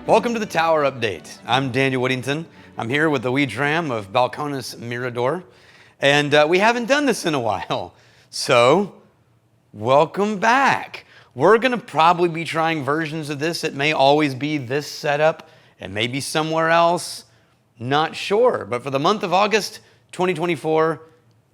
Welcome to the Tower Update. I'm Daniel Whittington. I'm here with the wee dram of Balcones Mirador, and we haven't done this in a while. So, welcome back. We're gonna probably be trying versions of this. It may always be this setup. It may be somewhere else. Not sure. But for the month of August 2024,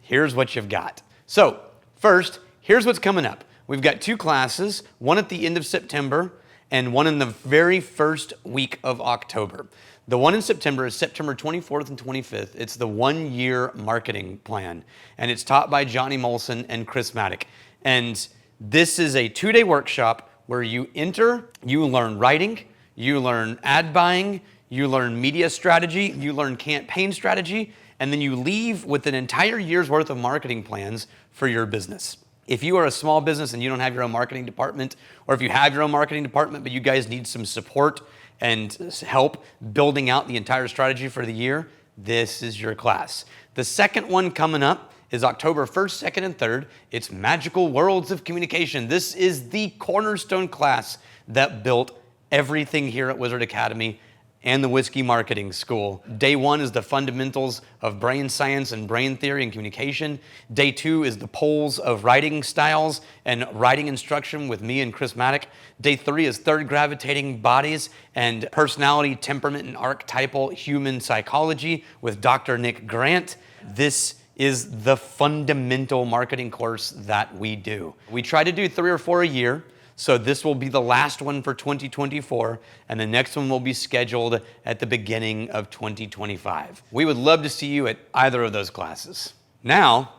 here's what you've got. So, first, here's what's coming up. We've got two classes, one at the end of September and one in the very first week of October. The one in September is September 24th and 25th. It's the 1-year marketing plan, and it's taught by Johnny Molson and Chris Maddock. And this is a 2-day workshop where you enter, you learn writing, you learn ad buying, you learn media strategy, you learn campaign strategy, and then you leave with an entire year's worth of marketing plans for your business. If you are a small business and you don't have your own marketing department, or if you have your own marketing department but you guys need some support and help building out the entire strategy for the year, this is your class. The second one coming up is October 1st, 2nd, and 3rd. It's Magical Worlds of Communication. This is the cornerstone class that built everything here at Wizard Academy and the Whiskey Marketing School. Day 1 is the fundamentals of brain science and brain theory and communication. Day 2 is the poles of writing styles and writing instruction with me and Chris Maddock. Day 3 is third gravitating bodies and personality, temperament, and archetypal human psychology with Dr. Nick Grant. This is the fundamental marketing course that we do. We try to do 3 or 4 a year. So this will be the last one for 2024, and the next one will be scheduled at the beginning of 2025. We would love to see you at either of those classes. Now,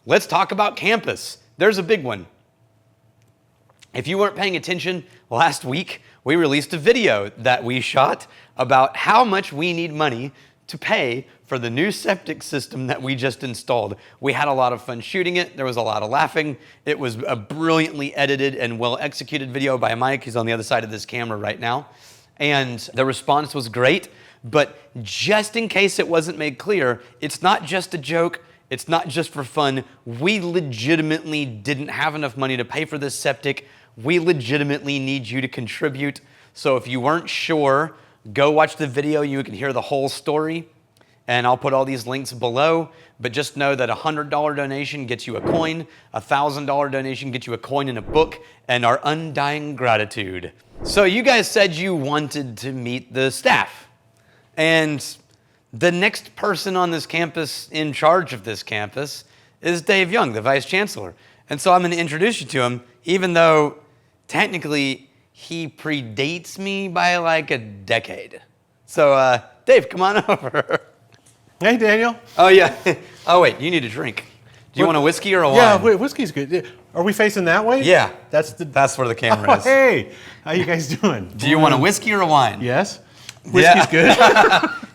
let's talk about campus. There's a big one. If you weren't paying attention, last week we released a video that we shot about how much we need money to pay for the new septic system that we just installed. We had a lot of fun shooting it. There was a lot of laughing. It was a brilliantly edited and well executed video by Mike. He's on the other side of this camera right now. And the response was great, but just in case it wasn't made clear, it's not just a joke. It's not just for fun. We legitimately didn't have enough money to pay for this septic. We legitimately need you to contribute. So if you weren't sure, go watch the video. You can hear the whole story. And I'll put all these links below, but just know that a $100 donation gets you a coin, a $1,000 donation gets you a coin and a book, and our undying gratitude. So you guys said you wanted to meet the staff. And the next person on this campus in charge of this campus is Dave Young, the Vice Chancellor. And so I'm going to introduce you to him, even though technically he predates me by like a decade. So Dave, come on over. Hey, Daniel. Oh, yeah. Oh, wait, you need a drink. Do you want a whiskey or a wine? Yeah, whiskey's good. Are we facing that way? Yeah. That's where the camera is. Hey, how you guys doing? Do you want a whiskey or a wine? Yes. Whiskey's good.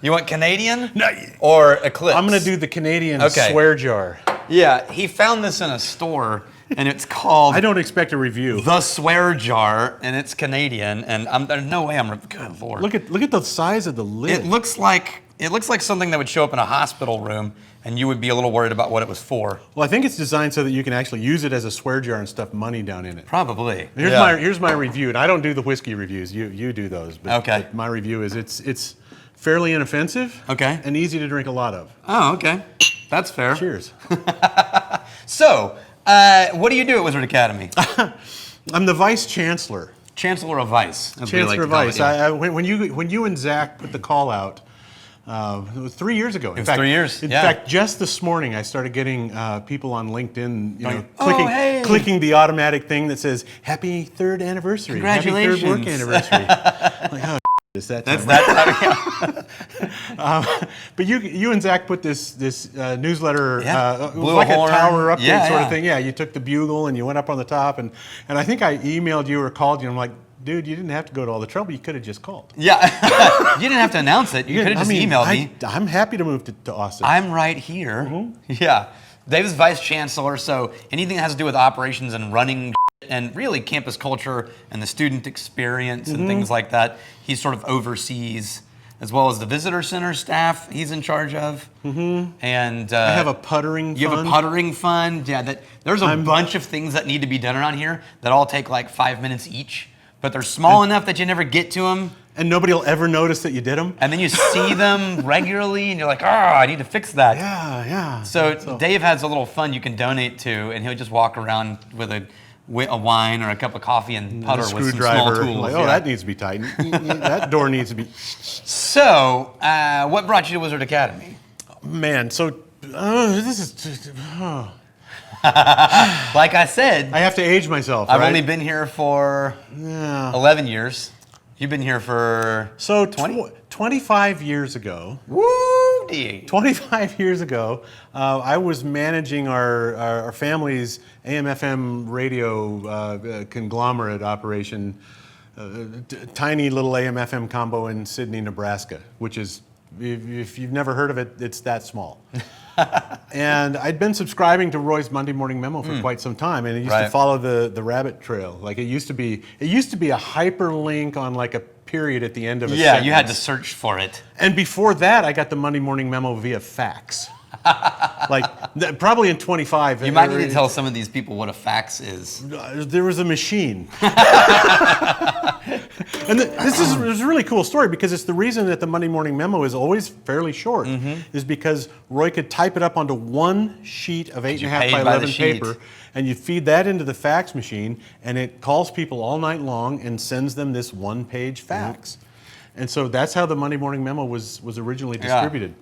You want Canadian? No. Or Eclipse? I'm going to do the Canadian swear jar. Yeah, he found this in a store, and it's called... I don't expect a review. The Swear Jar, and it's Canadian, and there's no way good Lord. Look at the size of the lid. It looks like something that would show up in a hospital room, and you would be a little worried about what it was for. Well, I think it's designed so that you can actually use it as a swear jar and stuff money down in it. Probably. Here's my review, and I don't do the whiskey reviews. You do those. But my review is it's fairly inoffensive. Okay. And easy to drink a lot of. Oh, okay. That's fair. Cheers. So, what do you do at Wizard Academy? I'm the Vice Chancellor. Chancellor of Vice. Chancellor of Vice. When you and Zach put the call out, it was 3 years ago. In fact, 3 years. In fact, just this morning I started getting people on LinkedIn, hey. clicking the automatic thing that says "Happy 3rd anniversary." Congratulations. Happy 3rd work anniversary. Like, oh, is that that's that time? But you and Zach put this newsletter, it was like a tower update sort of thing. Yeah, you took the bugle and you went up on the top, and I think I emailed you or called you. And I'm like, dude, you didn't have to go to all the trouble. You could have just called. Yeah, you didn't have to announce it. You could have just emailed me. I'm happy to move to Austin. I'm right here. Mm-hmm. Yeah, Dave's Vice Chancellor, so anything that has to do with operations and running and really campus culture and the student experience and things like that, he sort of oversees, as well as the visitor center staff he's in charge of. Mm-hmm. And I have a puttering fund. You have a puttering fund. Yeah, there's a bunch of things that need to be done around here that all take like 5 minutes each. but they're small enough that you never get to them. And nobody will ever notice that you did them. And then you see them regularly, and you're like, I need to fix that. Yeah. So Dave has a little fund you can donate to, and he'll just walk around with a wine or a cup of coffee and putter with some small tools. Like, that needs to be tightened. That door needs to be... So, what brought you to Wizard Academy? Man, so this is... Like I said... I have to age myself, I've only been here for 11 years. You've been here for 25 years ago. Woo! 25 years ago, I was managing our family's AM/FM radio conglomerate operation, tiny little AM/FM combo in Sidney, Nebraska, which is, if you've never heard of it, it's that small. And I'd been subscribing to Roy's Monday Morning Memo for quite some time, and it used to follow the rabbit trail. Like it used to be a hyperlink on like a period at the end of a sentence. Yeah, you had to search for it. And before that, I got the Monday Morning Memo via fax. Like probably in 25. You might need to tell some of these people what a fax is. There was a machine. And this is a really cool story because it's the reason that the Monday Morning Memo is always fairly short, is because Roy could type it up onto one sheet of 8.5 by 11 paper, and you feed that into the fax machine, and it calls people all night long and sends them this one-page fax. And so that's how the Monday Morning Memo was originally distributed.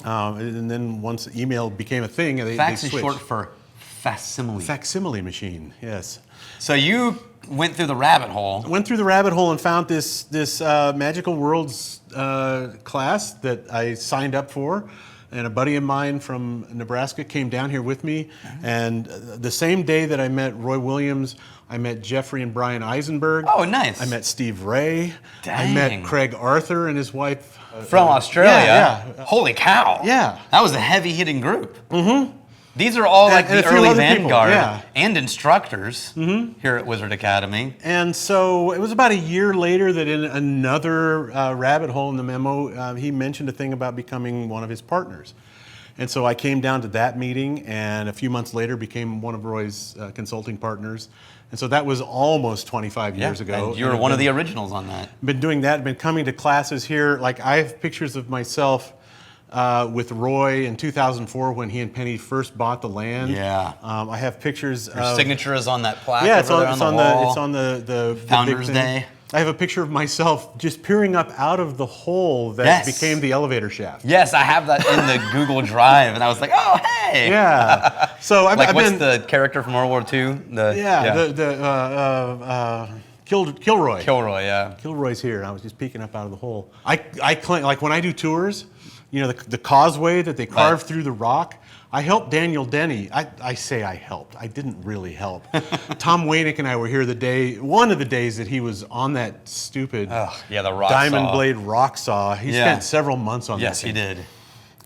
And then once email became a thing, they fax is switched. short for facsimile. Facsimile machine, yes. So you went through the rabbit hole. Went through the rabbit hole and found this Magical Worlds class that I signed up for. And a buddy of mine from Nebraska came down here with me. And the same day that I met Roy Williams, I met Jeffrey and Brian Eisenberg. Oh, nice. I met Steve Ray. Dang. I met Craig Arthur and his wife. From Australia? Yeah. Holy cow. Yeah. That was a heavy-hitting group. These are all like the early vanguard and instructors here at Wizard Academy. And so it was about a year later that in another rabbit hole in the memo, he mentioned a thing about becoming one of his partners. And so I came down to that meeting, and a few months later became one of Roy's consulting partners. And so that was almost 25 years ago. And you were one of the originals on that. Been doing that, been coming to classes here. Like I have pictures of myself with Roy in 2004 when he and Penny first bought the land. Yeah. I have pictures of... Your signature is on that plaque it's over there on the wall. It's on the Founders big Day. I have a picture of myself just peering up out of the hole that became the elevator shaft. Yes, I have that in the Google Drive, and I was like, oh, hey. Yeah. So I've what's been... the character from World War II? Kilroy. Kilroy, yeah. Kilroy's here, and I was just peeking up out of the hole. I claim, like when I do tours, you know, the causeway that they carved through the rock, I helped Daniel Denny. I say I helped. I didn't really help. Tom Wainick and I were here one of the days that he was on that stupid the rock diamond saw. Blade rock saw. He spent several months on that. Yes, he did.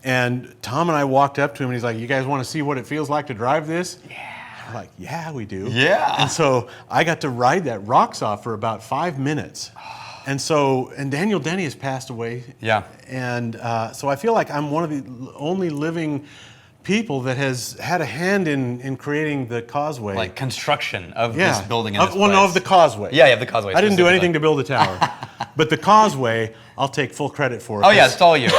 And Tom and I walked up to him, and he's like, "You guys want to see what it feels like to drive this?" Yeah. We're like, "Yeah, we do." Yeah. And so I got to ride that rock saw for about 5 minutes. And Daniel Denny has passed away. Yeah. And so I feel like I'm one of the only living people that has had a hand in creating the causeway. Like construction of this building in this place. Well, no, of the causeway. Yeah, the causeway. I didn't do anything to build the tower. But the causeway, I'll take full credit for it. Oh, yeah, it's all you.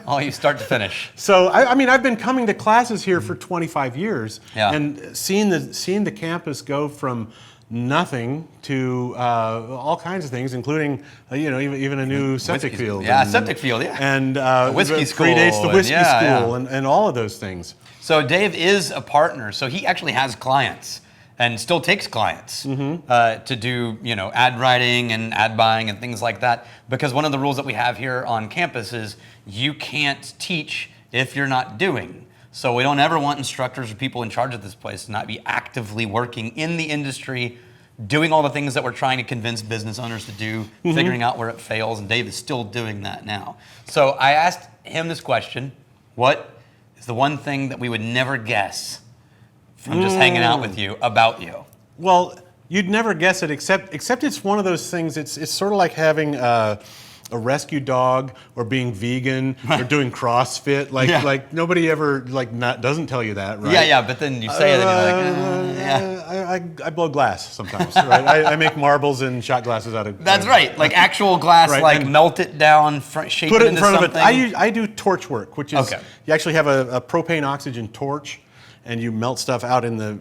All you start to finish. So, I mean, I've been coming to classes here for 25 years. Yeah. And seeing the campus go from nothing to all kinds of things, including even a new septic field. Yeah, septic field. Yeah, and whiskey school predates the whiskey school and all of those things. So Dave is a partner. So he actually has clients and still takes clients to do ad writing and ad buying and things like that. Because one of the rules that we have here on campus is you can't teach if you're not doing. So we don't ever want instructors or people in charge of this place to not be actively working in the industry, doing all the things that we're trying to convince business owners to do, figuring out where it fails, and Dave is still doing that now. So I asked him this question: what is the one thing that we would never guess from just hanging out with you about you? Well, you'd never guess it, except it's one of those things. It's sort of like having a rescue dog or being vegan or doing CrossFit. Like nobody ever doesn't tell you that, right? Yeah. But then you say it, and you're like, I blow glass sometimes, right? I make marbles and shot glasses out of. That's right, like actual glass, right. Like melt it down, shape put it in into front something. of it. I do torch work, which is you actually have a propane oxygen torch. And you melt stuff out in the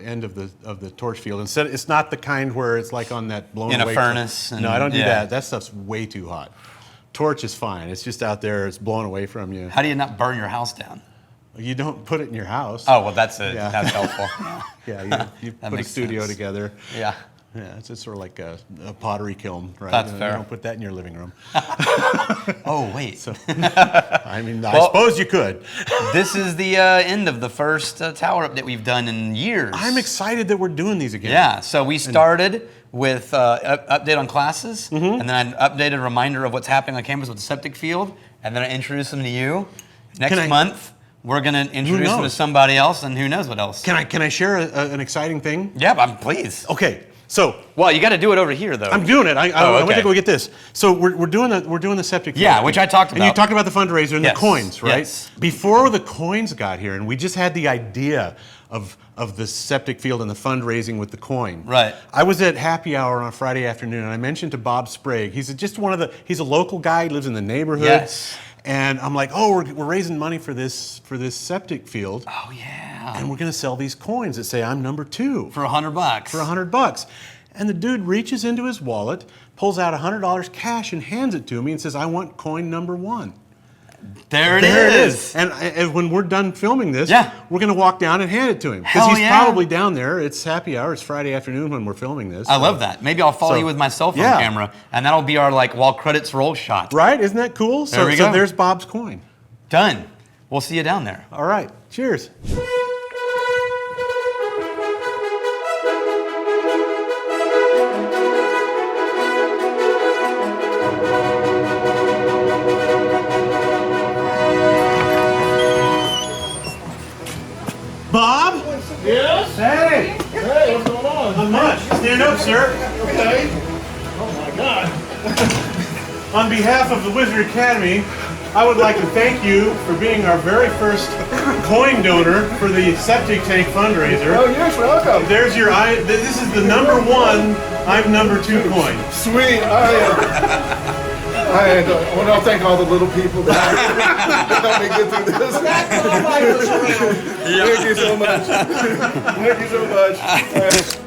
end of the torch field. Instead, it's not the kind where it's like on that blown away in a furnace. No, I don't do that. That stuff's way too hot. Torch is fine. It's just out there. It's blown away from you. How do you not burn your house down? You don't put it in your house. Oh well, that's helpful. Yeah, you put a studio together. Yeah. Yeah, it's just sort of like a pottery kiln, right? That's fair. You don't put that in your living room. Oh, wait. So, I mean, I suppose you could. This is the end of the first tower update we've done in years. I'm excited that we're doing these again. Yeah, so we started with update on classes, and then an updated reminder of what's happening on campus with the septic field, and then I introduced them to you. Next month, we're going to introduce them to somebody else, and who knows what else. Can I share an exciting thing? Yeah, please. Okay. So, well, you got to do it over here, though. I'm doing it. I went to go get this. So we're doing the septic. Yeah, which I talked about. And you talked about the fundraiser and the coins, right? Yes. Before the coins got here, and we just had the idea of the septic field and the fundraising with the coin. Right. I was at happy hour on a Friday afternoon, and I mentioned to Bob Sprague. He's a local guy. He lives in the neighborhood. Yes. And I'm like, we're raising money for this septic field. Oh yeah. And we're gonna sell these coins that say I'm number 2 for $100. For $100. And the dude reaches into his wallet, pulls out $100 cash, and hands it to me and says, "I want coin number 1." There it is. And when we're done filming this, we're going to walk down and hand it to him. Because he's probably down there. It's happy hour. It's Friday afternoon when we're filming this. I love that. Maybe I'll follow you with my cell phone camera, and that'll be our while credits roll shot. Right? Isn't that cool? There we go. So there's Bob's coin. Done. We'll see you down there. All right. Cheers. Bob? Yes? Hey! Hey, what's going on? Not much. Stand up, sir. Okay. Oh my God. On behalf of the Wizard Academy, I would like to thank you for being our very first coin donor for the septic tank fundraiser. Oh, you're welcome. There's your this is the number 1, I'm number 2 coin. Sweet. I want to thank all the little people that helped me get through this. Thank you so much. Thank you so much.